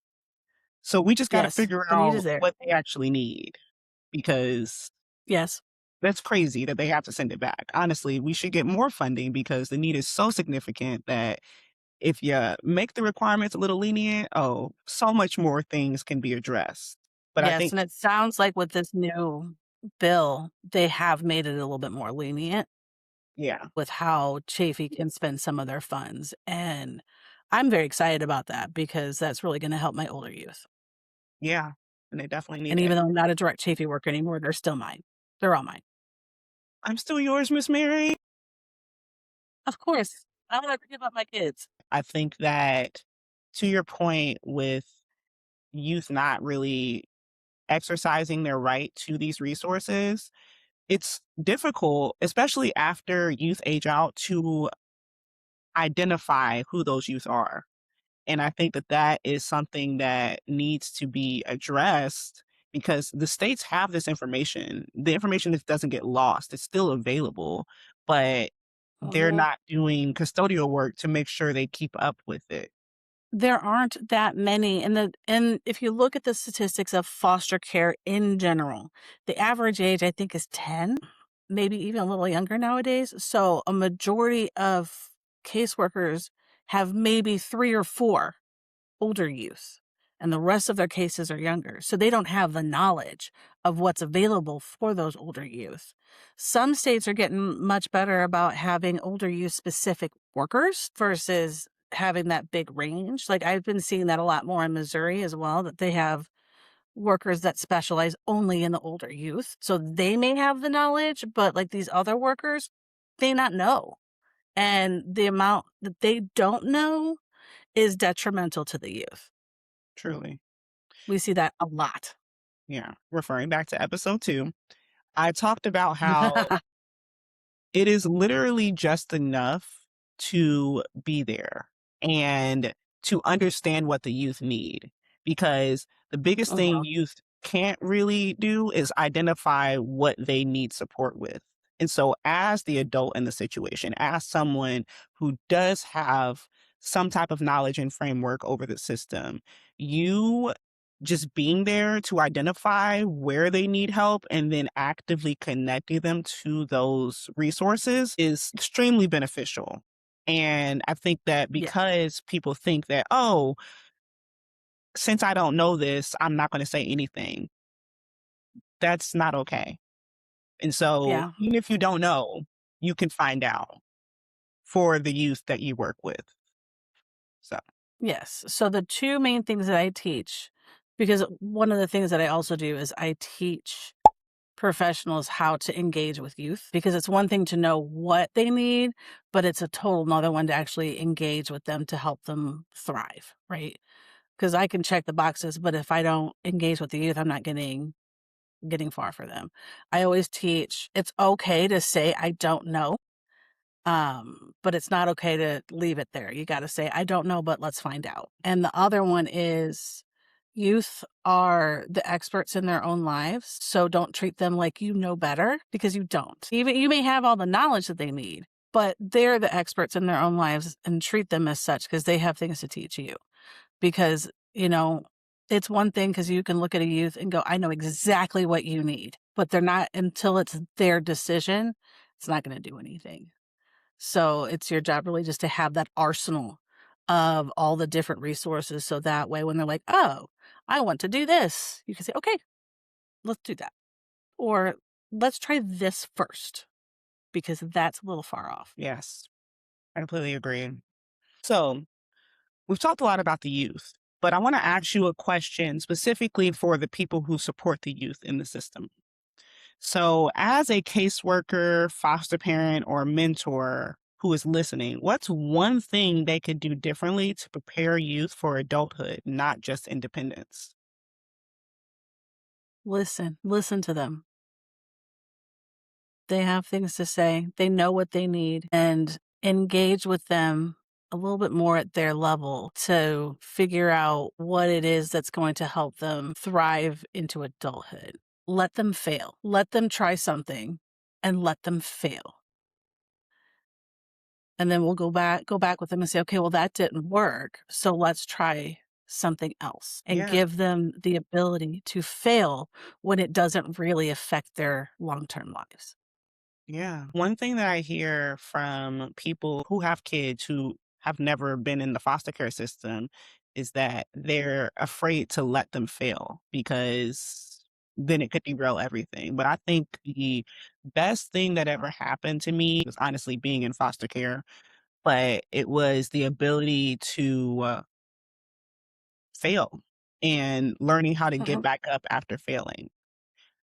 So we just got to Yes, figure the need is out there. what they actually need, because Yes. that's crazy that they have to send it back. Honestly, we should get more funding because the need is so significant that if you make the requirements a little lenient, oh, so much more things can be addressed. But I Yes, think, and it sounds like with this new bill, they have made it a little bit more lenient yeah, with how Chafee can spend some of their funds. And I'm very excited about that because that's really going to help my older youth. yeah, and they definitely need And even it. though I'm not a direct Chafee worker anymore, they're still mine. They're all mine. I'm still yours, Miss Mary. Of course. I don't ever give up my kids. I think that, to your point with youth not really exercising their right to these resources, it's difficult, especially after youth age out, to identify who those youth are. And I think that that is something that needs to be addressed, because the states have this information. The information that doesn't get lost, it's still available, but they're Mhm. not doing custodial work to make sure they keep up with it. There aren't that many. And if you look at the statistics of foster care in general, the average age I think is 10, maybe even a little younger nowadays. So a majority of caseworkers have maybe 3 or 4 older youth, and the rest of their cases are younger. So they don't have the knowledge of what's available for those older youth. Some states are getting much better about having older youth specific workers versus having that big range. Like I've been seeing that a lot more in Missouri as well, that they have workers that specialize only in the older youth. So they may have the knowledge, but like these other workers may not know. And the amount that they don't know is detrimental to the youth. Truly. We see that a lot. Yeah. Referring back to episode 2, I talked about how it is literally just enough to be there and to understand what the youth need. Because the biggest thing Uh-huh. youth can't really do is identify what they need support with. And so, as the adult in the situation, as someone who does have some type of knowledge and framework over the system, you just being there to identify where they need help and then actively connecting them to those resources is extremely beneficial. And I think that Yeah. because people think that, oh, since I don't know this, I'm not going to say anything, that's not okay. And so, Yeah. even if you don't know, you can find out for the youth that you work with. So, Yes. So the two main things that I teach, because one of the things that I also do is I teach professionals how to engage with youth, because it's one thing to know what they need, but it's a total another one to actually engage with them to help them thrive, right? Because I can check the boxes, but if I don't engage with the youth, I'm not getting far for them. I always teach it's okay to say I don't know. But it's not okay to leave it there. You got to say, I don't know, but let's find out. And the other one is Youth are the experts in their own lives, so don't treat them like you know better, because you don't. Even you may have all the knowledge that they need, but they're the experts in their own lives, and treat them as such, because they have things to teach you. Because, it's one thing because you can look at a youth and go, I know exactly what you need, but they're not, until it's their decision, it's not going to do anything. So it's your job really just to have that arsenal of all the different resources. So that way, when they're like, oh, I want to do this, you can say, okay, let's do that. Or let's try this first, because that's a little far off. Yes, I completely agree. So, we've talked a lot about the youth, but I want to ask you a question specifically for the people who support the youth in the system. So, as a caseworker, foster parent, or mentor who is listening, what's one thing they could do differently to prepare youth for adulthood, not just independence? Listen to them. They have things to say, they know what they need, and engage with them a little bit more at their level to figure out what it is that's going to help them thrive into adulthood. Let them fail. Let them try something and let them fail. And then we'll go back with them and say, okay, well, that didn't work. So let's try something else, and Yeah. give them the ability to fail when it doesn't really affect their long-term lives. Yeah. One thing that I hear from people who have kids who have never been in the foster care system is that they're afraid to let them fail because then it could derail everything. But I think the best thing that ever happened to me was honestly being in foster care, but it was the ability to fail and learning how to get Mhm. back up after failing.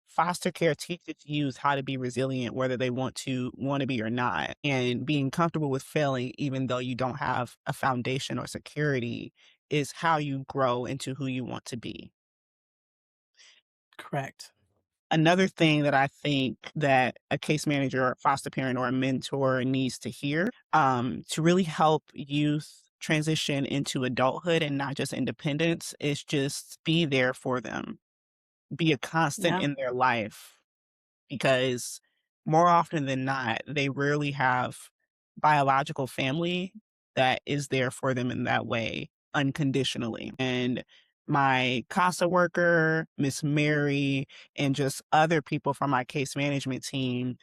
Foster care teaches youth how to be resilient, whether they want to be or not, and being comfortable with failing, even though you don't have a foundation or security, is how you grow into who you want to be. Correct. Another thing that I think that a case manager or a foster parent or a mentor needs to hear, to really help youth transition into adulthood and not just independence, is just be there for them, be a constant Yeah. in their life, because more often than not, they rarely have biological family that is there for them in that way unconditionally. And my CASA worker, Miss Mary, and just other people from my case management team,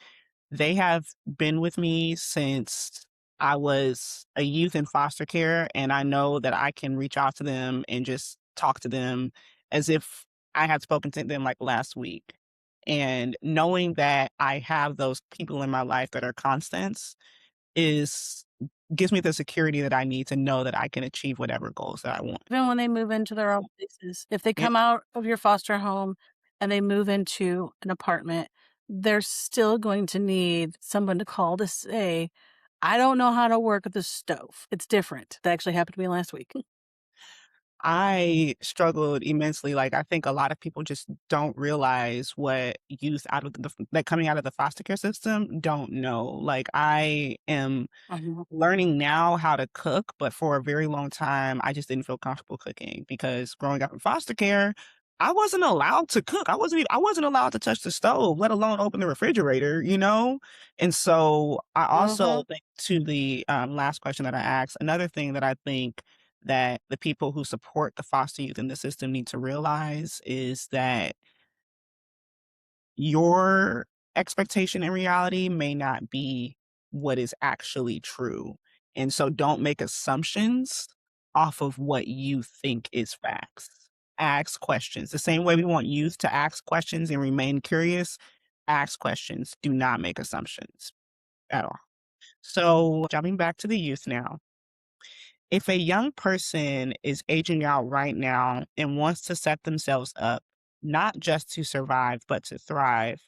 they have been with me since I was a youth in foster care, and I know that I can reach out to them and just talk to them as if I had spoken to them like last week. And knowing that I have those people in my life that are constants is gives me the security that I need to know that I can achieve whatever goals that I want. Even when they move into their own places, if they Yeah, come out of your foster home and they move into an apartment, they're still going to need someone to call to say, I don't know how to work the stove. It's different. That actually happened to me last week. I struggled immensely. Like, I think a lot of people just don't realize what youth out of like coming out of the foster care system don't know. Like, I am Mhm. learning now how to cook, but for a very long time, I just didn't feel comfortable cooking because growing up in foster care, I wasn't allowed to cook. I wasn't allowed to touch the stove, let alone open the refrigerator, you know? And so I also Mhm. think to the last question that I asked, another thing that I think that the people who support the foster youth in the system need to realize is that your expectation and reality may not be what is actually true. And so don't make assumptions off of what you think is facts. Ask questions. The same way we want youth to ask questions and remain curious, ask questions. Do not make assumptions at all. So, jumping back to the youth now, if a young person is aging out right now and wants to set themselves up, not just to survive, but to thrive,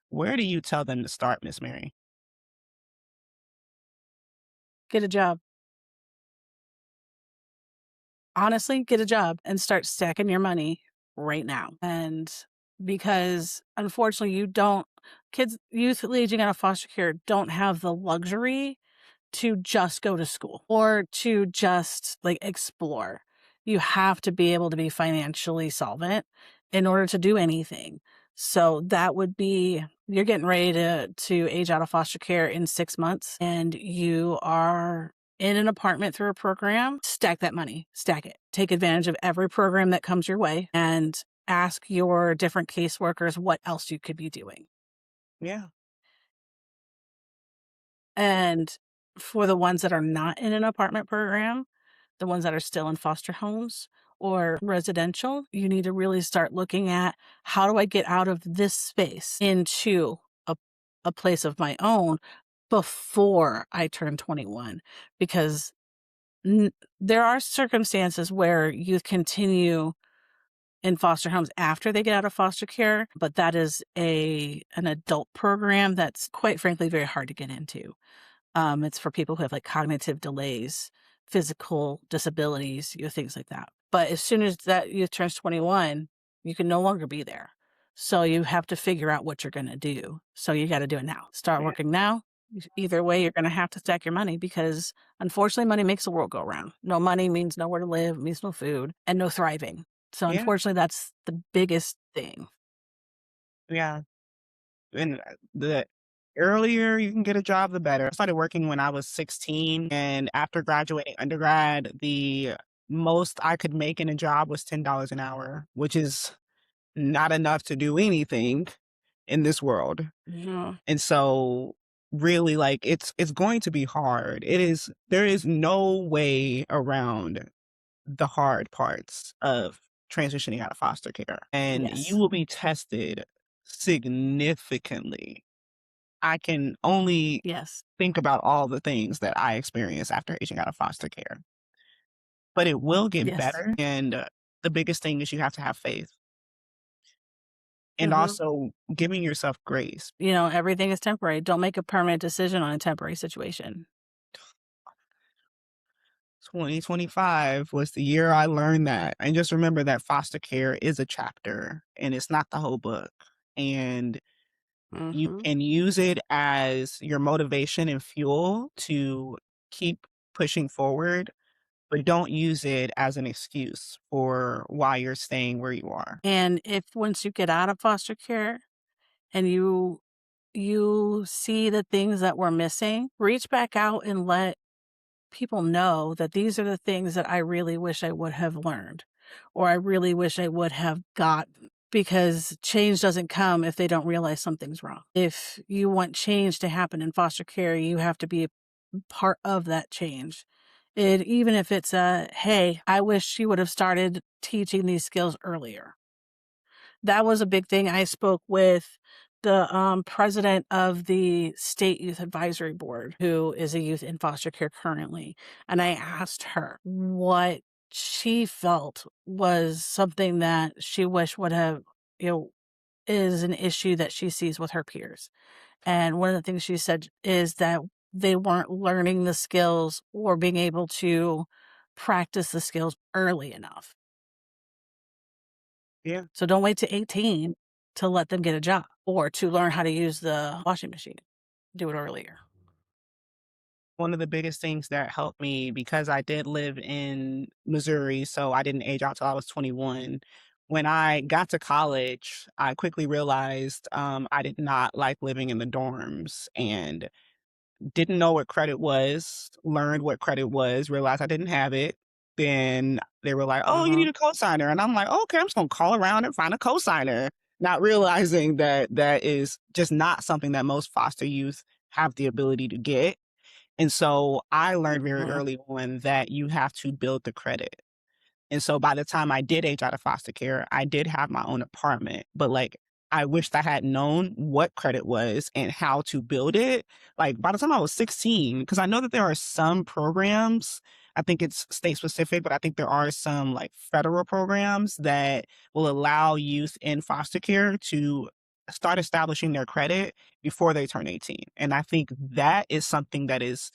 where do you tell them to start, Miss Mary? Get a job. Honestly, get a job and start stacking your money right now. And because unfortunately, youth aging out of foster care don't have the luxury to just go to school or to just like explore. You have to be able to be financially solvent in order to do anything. So that would be, you're getting ready to age out of foster care in 6 months, and you are in an apartment through a program. Stack that money, stack it. Take advantage of every program that comes your way and ask your different caseworkers what else you could be doing. Yeah. And for the ones that are not in an apartment program, the ones that are still in foster homes or residential, you need to really start looking at, how do I get out of this space into a place of my own before I turn 21? Because there are circumstances where youth continue in foster homes after they get out of foster care, but that is an adult program that's, quite frankly, very hard to get into. It's for people who have like cognitive delays, physical disabilities, things like that. But as soon as that youth turns 21, you can no longer be there. So you have to figure out what you're going to do. So you got to do it now. Start Yeah. working now. Either way, you're going to have to stack your money, because unfortunately, money makes the world go round. No money means nowhere to live, means no food, and no thriving. So Yeah. unfortunately, that's the biggest thing. Yeah. And the earlier you can get a job, the better. I started working when I was 16, and after graduating undergrad, the most I could make in a job was $10 an hour, which is not enough to do anything in this world. Yeah. And so really, like, it's going to be hard. There is no way around the hard parts of transitioning out of foster care. And you Yes. will be tested significantly. I can only Yes. think about all the things that I experienced after aging out of foster care, but it will get Yes. better. And the biggest thing is you have to have faith, and Hmm. also giving yourself grace. Everything is temporary. Don't make a permanent decision on a temporary situation. 2025 was the year I learned that. And just remember that foster care is a chapter and it's not the whole book. And you Hmm. can use it as your motivation and fuel to keep pushing forward, but don't use it as an excuse for why you're staying where you are. And if once you get out of foster care and you see the things that were missing, reach back out and let people know that these are the things that I really wish I would have learned, or I really wish I would have gotten. Because change doesn't come if they don't realize something's wrong. If you want change to happen in foster care, you have to be a part of that change. Even if it's hey, I wish she would have started teaching these skills earlier. That was a big thing. I spoke with the president of the State Youth Advisory Board, who is a youth in foster care currently. And I asked her what she felt was something that she wished would have, you know, is an issue that she sees with her peers. And one of the things she said is that they weren't learning the skills or being able to practice the skills early enough. Yeah. So don't wait to 18 to let them get a job or to learn how to use the washing machine. Do it earlier. One of the biggest things that helped me, because I did live in Missouri, so I didn't age out till I was 21. When I got to college, I quickly realized I did not like living in the dorms and didn't know what credit was, learned what credit was, realized I didn't have it. Then they were like, "Oh, you Uh-huh. need a cosigner." And I'm like, "Okay, I'm just gonna call around and find a cosigner." Not realizing that that is just not something that most foster youth have the ability to get. And so I learned very Uh-huh. early on that you have to build the credit. And so by the time I did age out of foster care, I did have my own apartment, but, like, I wished I had known what credit was and how to build it, like, by the time I was 16, because I know that there are some programs, I think it's state specific, but I think there are some, like, federal programs that will allow youth in foster care to start establishing their credit before they turn 18, and I think that is something that is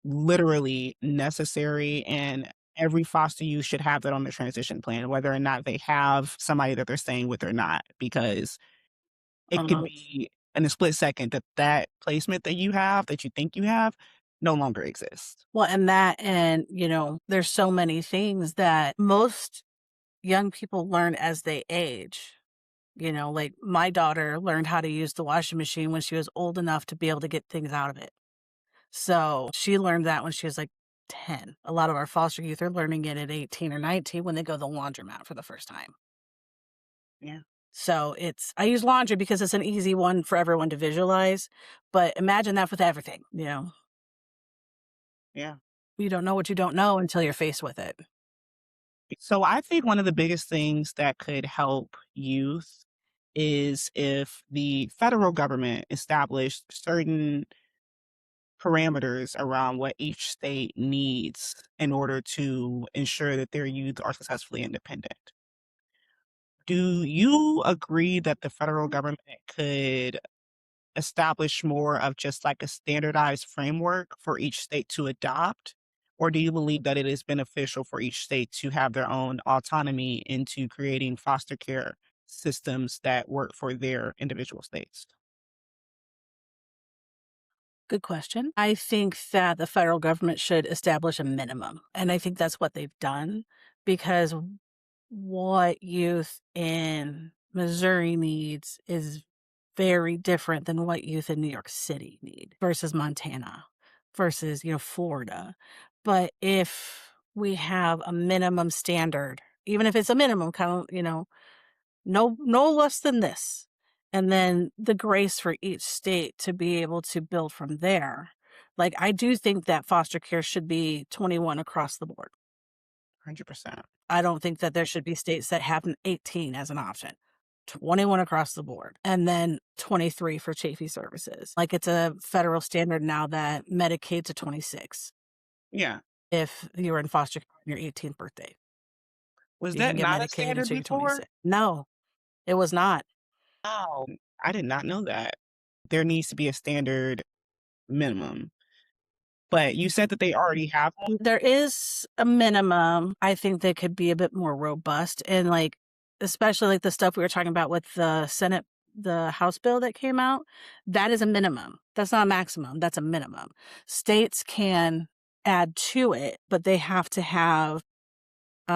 literally necessary, and every foster youth should have that on the transition plan, whether or not they have somebody that they're staying with or not, because it could Uh-huh. be in a split second that that placement that you have, that you think you have, no longer exist. Well, and there's so many things that most young people learn as they age. Like my daughter learned how to use the washing machine when she was old enough to be able to get things out of it. So she learned that when she was like 10. A lot of our foster youth are learning it at 18 or 19 when they go to the laundromat for the first time. Yeah. So I use laundry because it's an easy one for everyone to visualize. But imagine that with everything, Yeah. You don't know what you don't know until you're faced with it. So I think one of the biggest things that could help youth is if the federal government established certain parameters around what each state needs in order to ensure that their youth are successfully independent. Do you agree that the federal government could establish more of just like a standardized framework for each state to adopt? Or do you believe that it is beneficial for each state to have their own autonomy into creating foster care systems that work for their individual states? Good question. I think that the federal government should establish a minimum. And I think that's what they've done because what youth in Missouri needs is very different than what youth in New York City need versus Montana versus, Florida. But if we have a minimum standard, even if it's a minimum kind of, no less than this. And then the grace for each state to be able to build from there. Like, I do think that foster care should be 21 across the board. 100%. I don't think that there should be states that have an 18 as an option. 21 across the board. And then 23 for Chafee services. Like, it's a federal standard now that Medicaid to 26 Yeah. if you were in foster care on your 18th birthday. Was You can that get not a Medicaid standard until you're before? 26. No, it was not. Oh, I did not know that. There needs to be a standard minimum. But you said that they already have one? There is a minimum. I think they could be a bit more robust and especially like the stuff we were talking about with the House bill that came out, that is a minimum. That's not a maximum. That's a minimum. States can add to it, but they have to have, they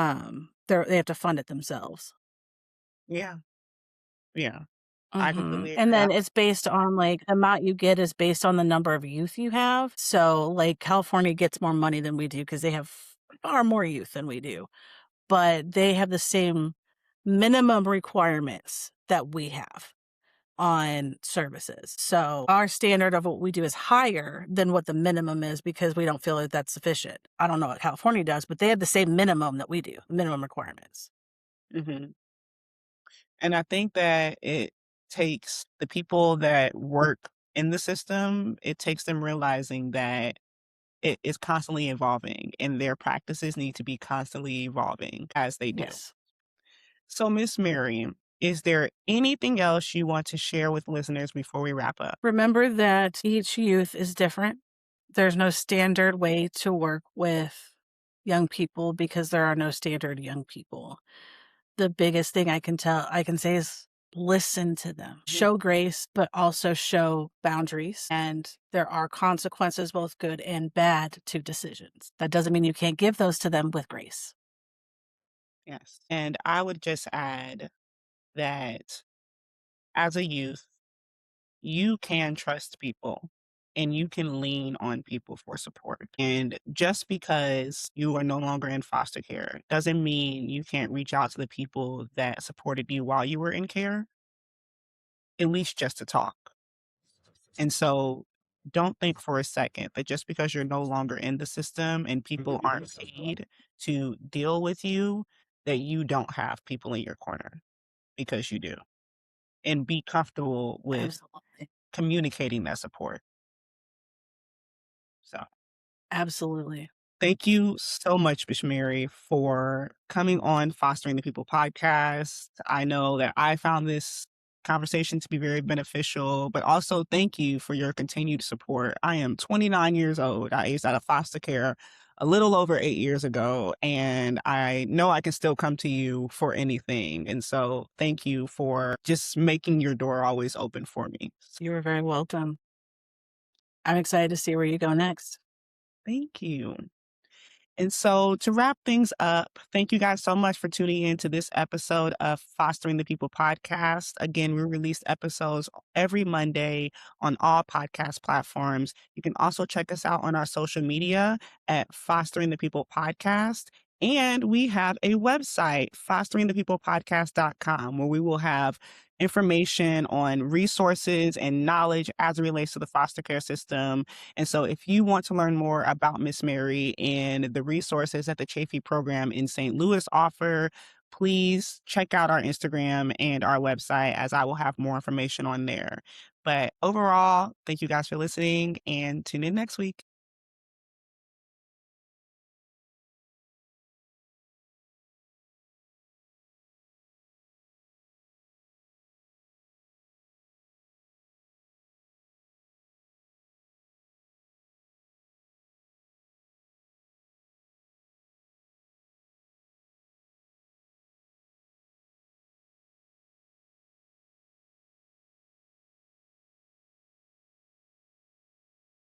have to fund it themselves. Yeah. Yeah. I completely And agree. then it's based on the amount you get is based on the number of youth you have. So California gets more money than we do because they have far more youth than we do, but they have the same minimum requirements that we have on services. So our standard of what we do is higher than what the minimum is because we don't feel that that's sufficient. I don't know what California does, but they have the same minimum that we do, minimum requirements. Mhm. And I think that it takes the people that work in the system, it takes them realizing that it is constantly evolving and their practices need to be constantly evolving as they do. Yes. So, Miss Mary, is there anything else you want to share with listeners before we wrap up? Remember that each youth is different. There's no standard way to work with young people because there are no standard young people. The biggest thing I can say is listen to them. Show grace, but also show boundaries. And there are consequences, both good and bad, to decisions. That doesn't mean you can't give those to them with grace. Yes. And I would just add that as a youth, you can trust people and you can lean on people for support. And just because you are no longer in foster care doesn't mean you can't reach out to the people that supported you while you were in care, at least just to talk. And so don't think for a second that just because you're no longer in the system and people aren't paid to deal with you, that you don't have people in your corner because you do. And be comfortable with Absolutely. communicating that support. So Absolutely. thank you so much, Miss Mary, for coming on Fostering the People podcast. I know that I found this conversation to be very beneficial, but also thank you for your continued support. I am 29 years old. I aged out of foster care a little over 8 years ago, and I know I can still come to you for anything. And so thank you for just making your door always open for me. You are very welcome. I'm excited to see where you go next. Thank you. And so to wrap things up, thank you guys so much for tuning in to this episode of Fostering the People podcast. Again, we release episodes every Monday on all podcast platforms. You can also check us out on our social media at Fostering the People podcast. And we have a website, fosteringthepeoplepodcast.com, where we will have information on resources and knowledge as it relates to the foster care system. And so if you want to learn more about Miss Mary and the resources that the Chafee Program in St. Louis offer, please check out our Instagram and our website, as I will have more information on there. But overall, thank you guys for listening, and tune in next week.